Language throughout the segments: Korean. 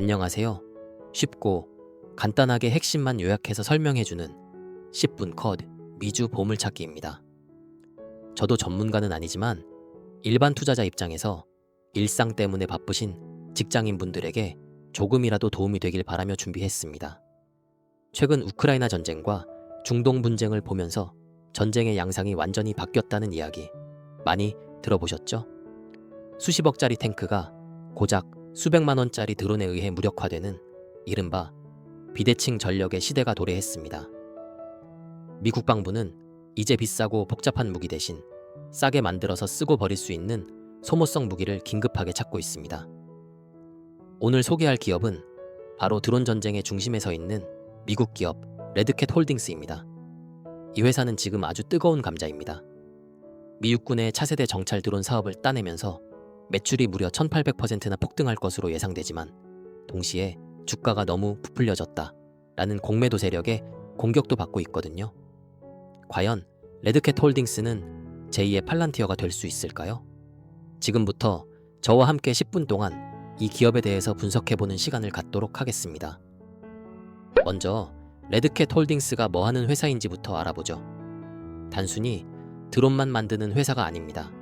안녕하세요. 쉽고 간단하게 핵심만 요약해서 설명해주는 10분 컷 미주 보물찾기입니다. 저도 전문가는 아니지만 일반 투자자 입장에서 일상 때문에 바쁘신 직장인분들에게 조금이라도 도움이 되길 바라며 준비했습니다. 최근 우크라이나 전쟁과 중동 분쟁을 보면서 전쟁의 양상이 완전히 바뀌었다는 이야기 많이 들어보셨죠? 수십억짜리 탱크가 고작 수백만 원짜리 드론에 의해 무력화되는 이른바 비대칭 전력의 시대가 도래했습니다. 미 국방부는 이제 비싸고 복잡한 무기 대신 싸게 만들어서 쓰고 버릴 수 있는 소모성 무기를 긴급하게 찾고 있습니다. 오늘 소개할 기업은 바로 드론 전쟁의 중심에 서 있는 미국 기업 레드캣 홀딩스입니다. 이 회사는 지금 아주 뜨거운 감자입니다. 미 육군의 차세대 정찰 드론 사업을 따내면서 매출이 무려 1800%나 폭등할 것으로 예상되지만 동시에 주가가 너무 부풀려졌다 라는 공매도 세력의 공격도 받고 있거든요. 과연 레드캣 홀딩스는 제2의 팔란티어가 될 수 있을까요? 지금부터 저와 함께 10분 동안 이 기업에 대해서 분석해보는 시간을 갖도록 하겠습니다. 먼저 레드캣 홀딩스가 뭐하는 회사인지부터 알아보죠. 단순히 드론만 만드는 회사가 아닙니다.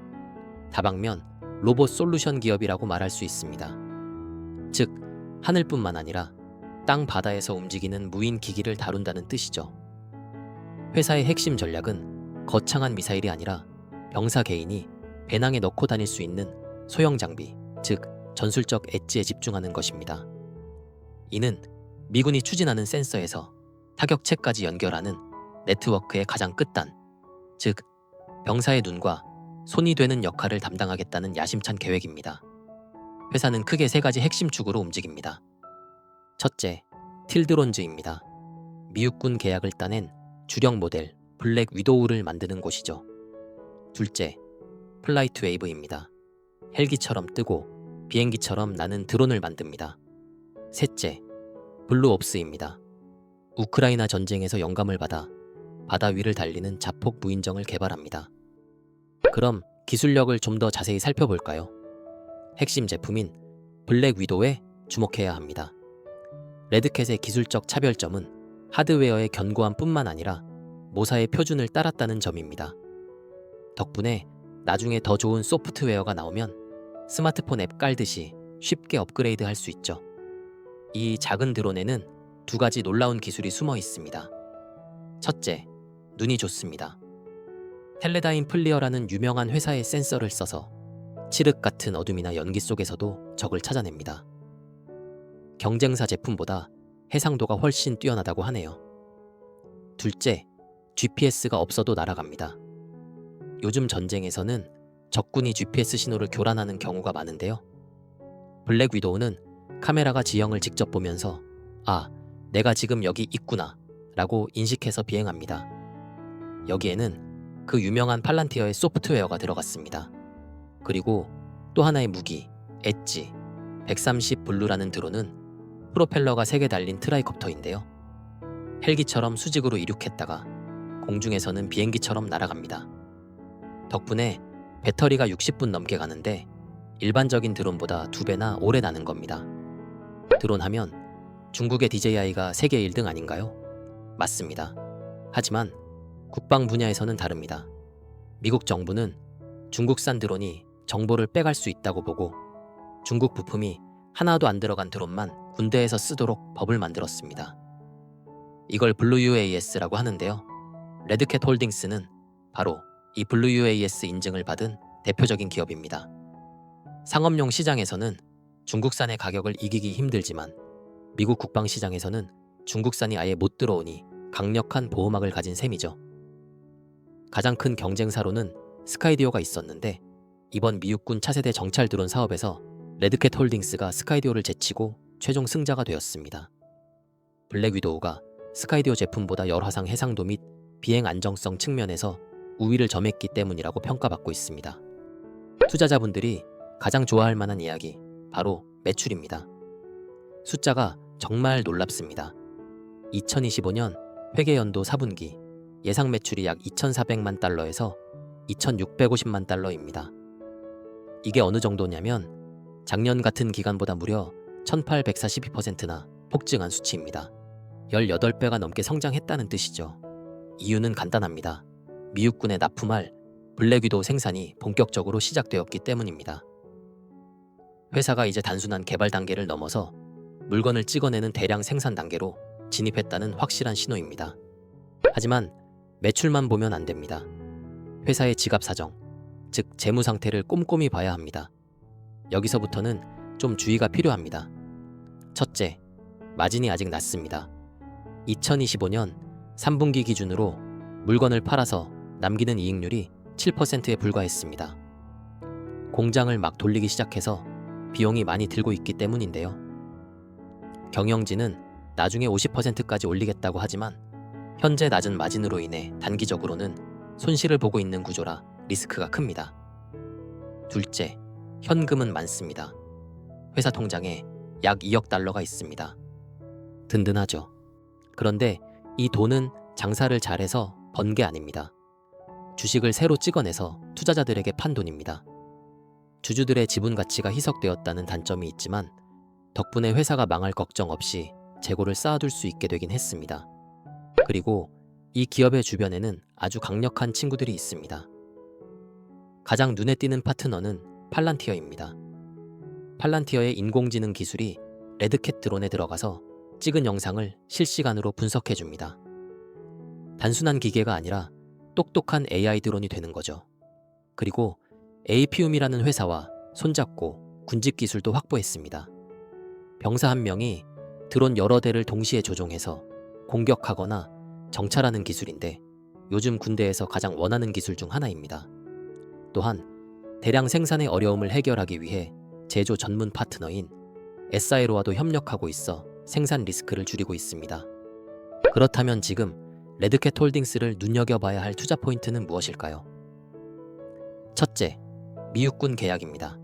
다방면 로봇 솔루션 기업이라고 말할 수 있습니다. 즉, 하늘뿐만 아니라 땅 바다에서 움직이는 무인 기기를 다룬다는 뜻이죠. 회사의 핵심 전략은 거창한 미사일이 아니라 병사 개인이 배낭에 넣고 다닐 수 있는 소형 장비, 즉 전술적 엣지에 집중하는 것입니다. 이는 미군이 추진하는 센서에서 타격체까지 연결하는 네트워크의 가장 끝단, 즉 병사의 눈과 손이 되는 역할을 담당하겠다는 야심찬 계획입니다. 회사는 크게 세 가지 핵심 축으로 움직입니다. 첫째, 틸드론즈입니다. 미 육군 계약을 따낸 주력 모델 블랙 위도우를 만드는 곳이죠. 둘째, 플라이트 웨이브입니다. 헬기처럼 뜨고 비행기처럼 나는 드론을 만듭니다. 셋째, 블루옵스입니다. 우크라이나 전쟁에서 영감을 받아 바다 위를 달리는 자폭 무인정을 개발합니다. 그럼 기술력을 좀 더 자세히 살펴볼까요? 핵심 제품인 블랙 위도우에 주목해야 합니다. 레드캣의 기술적 차별점은 하드웨어의 견고함 뿐만 아니라 모사의 표준을 따랐다는 점입니다. 덕분에 나중에 더 좋은 소프트웨어가 나오면 스마트폰 앱 깔듯이 쉽게 업그레이드 할 수 있죠. 이 작은 드론에는 두 가지 놀라운 기술이 숨어 있습니다. 첫째, 눈이 좋습니다. 텔레다인 플리어라는 유명한 회사의 센서를 써서 칠흑 같은 어둠이나 연기 속에서도 적을 찾아냅니다. 경쟁사 제품보다 해상도가 훨씬 뛰어나다고 하네요. 둘째, GPS가 없어도 날아갑니다. 요즘 전쟁에서는 적군이 GPS 신호를 교란하는 경우가 많은데요. 블랙 위도우는 카메라가 지형을 직접 보면서 아, 내가 지금 여기 있구나 라고 인식해서 비행합니다. 여기에는 그 유명한 팔란티어의 소프트웨어가 들어갔습니다. 그리고 또 하나의 무기, 엣지 130 블루라는 드론은 프로펠러가 3개 달린 트라이콥터인데요. 헬기처럼 수직으로 이륙했다가 공중에서는 비행기처럼 날아갑니다. 덕분에 배터리가 60분 넘게 가는데 일반적인 드론보다 2배나 오래 나는 겁니다. 드론 하면 중국의 DJI가 세계 1등 아닌가요? 맞습니다. 하지만 국방 분야에서는 다릅니다. 미국 정부는 중국산 드론이 정보를 빼갈 수 있다고 보고 중국 부품이 하나도 안 들어간 드론만 군대에서 쓰도록 법을 만들었습니다. 이걸 블루 UAS라고 하는데요. 레드캣 홀딩스는 바로 이 블루 UAS 인증을 받은 대표적인 기업입니다. 상업용 시장에서는 중국산의 가격을 이기기 힘들지만 미국 국방 시장에서는 중국산이 아예 못 들어오니 강력한 보호막을 가진 셈이죠. 가장 큰 경쟁사로는 스카이디오가 있었는데 이번 미 육군 차세대 정찰 드론 사업에서 레드캣 홀딩스가 스카이디오를 제치고 최종 승자가 되었습니다. 블랙 위도우가 스카이디오 제품보다 열화상 해상도 및 비행 안정성 측면에서 우위를 점했기 때문이라고 평가받고 있습니다. 투자자분들이 가장 좋아할 만한 이야기, 바로 매출입니다. 숫자가 정말 놀랍습니다. 2025년 회계연도 4분기 예상 매출이 약 2,400만 달러에서 2,650만 달러입니다. 이게 어느 정도냐면 작년 같은 기간보다 무려 1842%나 폭증한 수치입니다. 18배가 넘게 성장했다는 뜻이죠. 이유는 간단합니다. 미육군에 납품할 블랙위도우 생산이 본격적으로 시작되었기 때문입니다. 회사가 이제 단순한 개발 단계를 넘어서 물건을 찍어내는 대량 생산 단계로 진입했다는 확실한 신호입니다. 하지만 매출만 보면 안 됩니다. 회사의 지갑 사정, 즉 재무 상태를 꼼꼼히 봐야 합니다. 여기서부터는 좀 주의가 필요합니다. 첫째, 마진이 아직 낮습니다. 2025년 3분기 기준으로 물건을 팔아서 남기는 이익률이 7%에 불과했습니다. 공장을 막 돌리기 시작해서 비용이 많이 들고 있기 때문인데요. 경영진은 나중에 50%까지 올리겠다고 하지만 현재 낮은 마진으로 인해 단기적으로는 손실을 보고 있는 구조라 리스크가 큽니다. 둘째, 현금은 많습니다. 회사 통장에 약 2억 달러가 있습니다. 든든하죠. 그런데 이 돈은 장사를 잘해서 번 게 아닙니다. 주식을 새로 찍어내서 투자자들에게 판 돈입니다. 주주들의 지분 가치가 희석되었다는 단점이 있지만 덕분에 회사가 망할 걱정 없이 재고를 쌓아둘 수 있게 되긴 했습니다. 그리고 이 기업의 주변에는 아주 강력한 친구들이 있습니다. 가장 눈에 띄는 파트너는 팔란티어입니다. 팔란티어의 인공지능 기술이 레드캣 드론에 들어가서 찍은 영상을 실시간으로 분석해줍니다. 단순한 기계가 아니라 똑똑한 AI 드론이 되는 거죠. 그리고 AP움이라는 회사와 손잡고 군집 기술도 확보했습니다. 병사 한 명이 드론 여러 대를 동시에 조종해서 공격하거나 정찰하는 기술인데 요즘 군대에서 가장 원하는 기술 중 하나입니다. 또한 대량 생산의 어려움을 해결하기 위해 제조 전문 파트너인 SI로와도 협력하고 있어 생산 리스크를 줄이고 있습니다. 그렇다면 지금 레드캣 홀딩스를 눈여겨봐야 할 투자 포인트는 무엇일까요? 첫째, 미육군 계약입니다.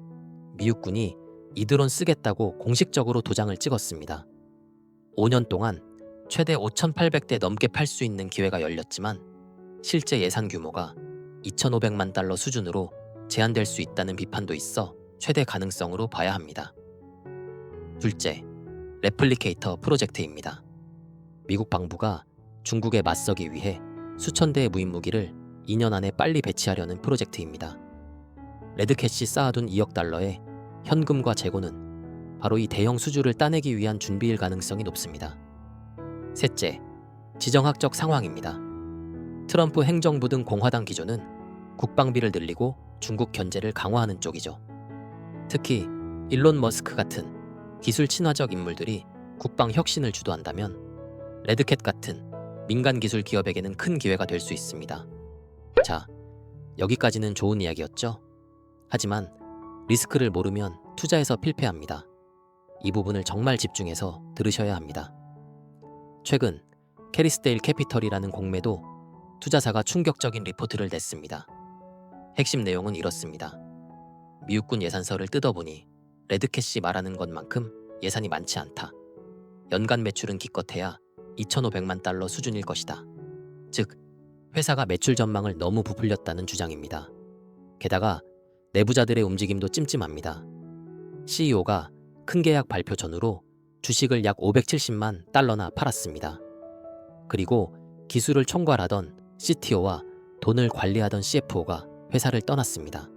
미육군이 이 드론 쓰겠다고 공식적으로 도장을 찍었습니다. 5년 동안 최대 5,800대 넘게 팔 수 있는 기회가 열렸지만 실제 예산 규모가 2,500만 달러 수준으로 제한될 수 있다는 비판도 있어 최대 가능성으로 봐야 합니다. 둘째, 레플리케이터 프로젝트입니다. 미국 방부가 중국에 맞서기 위해 수천 대의 무인무기를 2년 안에 빨리 배치하려는 프로젝트입니다. 레드캣이 쌓아둔 2억 달러의 현금과 재고는 바로 이 대형 수주를 따내기 위한 준비일 가능성이 높습니다. 셋째, 지정학적 상황입니다. 트럼프 행정부 등 공화당 기조는 국방비를 늘리고 중국 견제를 강화하는 쪽이죠. 특히 일론 머스크 같은 기술 친화적 인물들이 국방 혁신을 주도한다면 레드캣 같은 민간 기술 기업에게는 큰 기회가 될 수 있습니다. 자, 여기까지는 좋은 이야기였죠? 하지만 리스크를 모르면 투자에서 필패합니다. 이 부분을 정말 집중해서 들으셔야 합니다. 최근 캐리스데일 캐피털이라는 공매도 투자사가 충격적인 리포트를 냈습니다. 핵심 내용은 이렇습니다. 미육군 예산서를 뜯어보니 레드캣이 말하는 것만큼 예산이 많지 않다. 연간 매출은 기껏해야 2,500만 달러 수준일 것이다. 즉, 회사가 매출 전망을 너무 부풀렸다는 주장입니다. 게다가 내부자들의 움직임도 찜찜합니다. CEO가 큰 계약 발표 전후로 주식을 약 570만 달러나 팔았습니다. 그리고 기술을 총괄하던 CTO와 돈을 관리하던 CFO가 회사를 떠났습니다.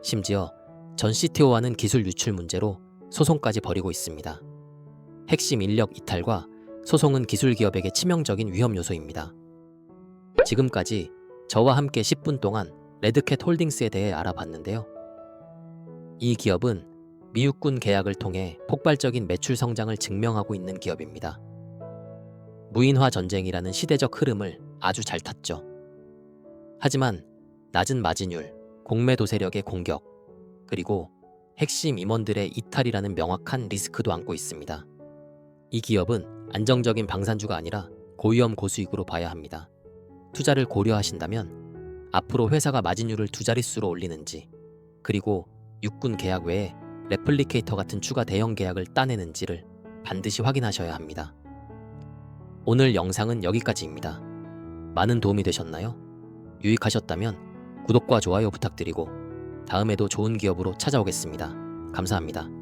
심지어 전 CTO와는 기술 유출 문제로 소송까지 벌이고 있습니다. 핵심 인력 이탈과 소송은 기술 기업에게 치명적인 위험 요소입니다. 지금까지 저와 함께 10분 동안 레드캣 홀딩스에 대해 알아봤는데요. 이 기업은 미육군 계약을 통해 폭발적인 매출 성장을 증명하고 있는 기업입니다. 무인화 전쟁이라는 시대적 흐름을 아주 잘 탔죠. 하지만 낮은 마진율, 공매도 세력의 공격, 그리고 핵심 임원들의 이탈이라는 명확한 리스크도 안고 있습니다. 이 기업은 안정적인 방산주가 아니라 고위험 고수익으로 봐야 합니다. 투자를 고려하신다면 앞으로 회사가 마진율을 두 자릿수로 올리는지, 그리고 육군 계약 외에 레플리케이터 같은 추가 대형 계약을 따내는지를 반드시 확인하셔야 합니다. 오늘 영상은 여기까지입니다. 많은 도움이 되셨나요? 유익하셨다면 구독과 좋아요 부탁드리고 다음에도 좋은 기업으로 찾아오겠습니다. 감사합니다.